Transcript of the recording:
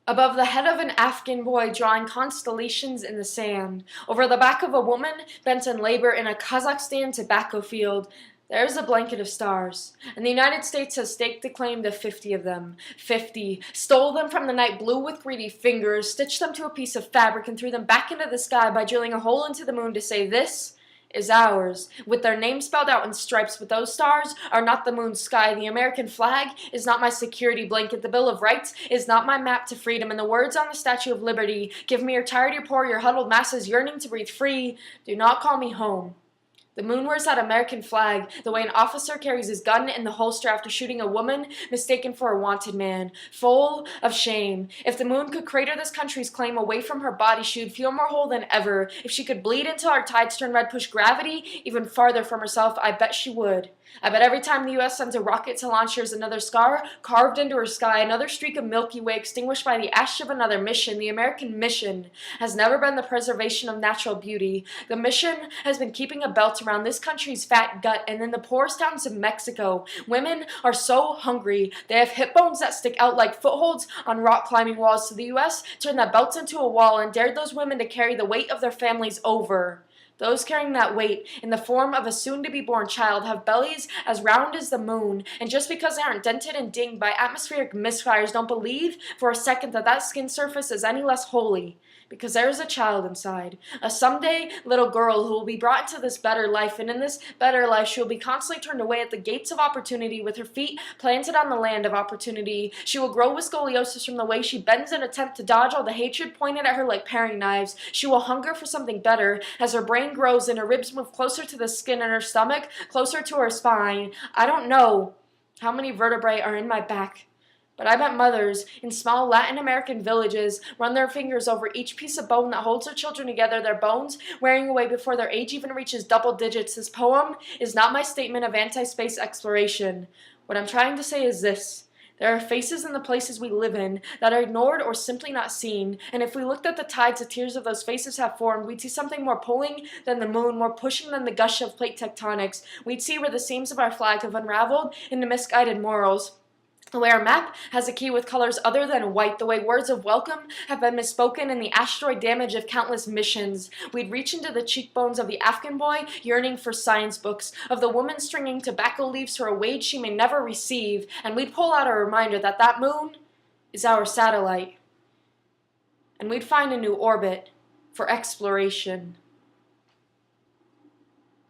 Above the head of an Afghan boy drawing constellations in the sand, over the back of a woman bent in labor in a Kazakhstan tobacco field, there's a blanket of stars, and the United States has staked a claim to 50 of them. 50. Stole them from the night blue with greedy fingers, stitched them to a piece of fabric, and threw them back into the sky by drilling a hole into the moon to say, "This is ours," with their names spelled out in stripes, but those stars are not the moon's sky. The American flag is not my security blanket. The Bill of Rights is not my map to freedom. And the words on the Statue of Liberty, "Give me your tired, your poor, your huddled masses yearning to breathe free," do not call me home. The moon wears that American flag the way an officer carries his gun in the holster after shooting a woman mistaken for a wanted man, full of shame. If the moon could crater this country's claim away from her body, she would feel more whole than ever. If she could bleed until our tides turn red, push gravity even farther from herself, I bet she would. I bet every time the U.S. sends a rocket to launch her is another scar carved into her sky, another streak of Milky Way extinguished by the ash of another mission. The American mission has never been the preservation of natural beauty. The mission has been keeping a belt around this country's fat gut, and in the poorest towns of Mexico, women are so hungry they have hip bones that stick out like footholds on rock climbing walls. So the U.S. turned that belt into a wall and dared those women to carry the weight of their families over. Those carrying that weight in the form of a soon-to-be-born child have bellies as round as the moon, and just because they aren't dented and dinged by atmospheric misfires, don't believe for a second that that skin surface is any less holy. Because there is a child inside, a someday little girl who will be brought into this better life, and in this better life she will be constantly turned away at the gates of opportunity with her feet planted on the land of opportunity. She will grow with scoliosis from the way she bends in an attempt to dodge all the hatred pointed at her like paring knives. She will hunger for something better as her brain grows and her ribs move closer to the skin in her stomach, closer to her spine. I don't know how many vertebrae are in my back, but I bet mothers in small Latin American villages run their fingers over each piece of bone that holds their children together, their bones wearing away before their age even reaches double digits. This poem is not my statement of anti-space exploration. What I'm trying to say is this. There are faces in the places we live in that are ignored or simply not seen, and if we looked at the tides the tears of those faces have formed, we'd see something more pulling than the moon, more pushing than the gush of plate tectonics. We'd see where the seams of our flag have unraveled into misguided morals. The way our map has a key with colors other than white, the way words of welcome have been misspoken in the asteroid damage of countless missions. We'd reach into the cheekbones of the Afghan boy yearning for science books, of the woman stringing tobacco leaves for a wage she may never receive, and we'd pull out a reminder that that moon is our satellite. And we'd find a new orbit for exploration.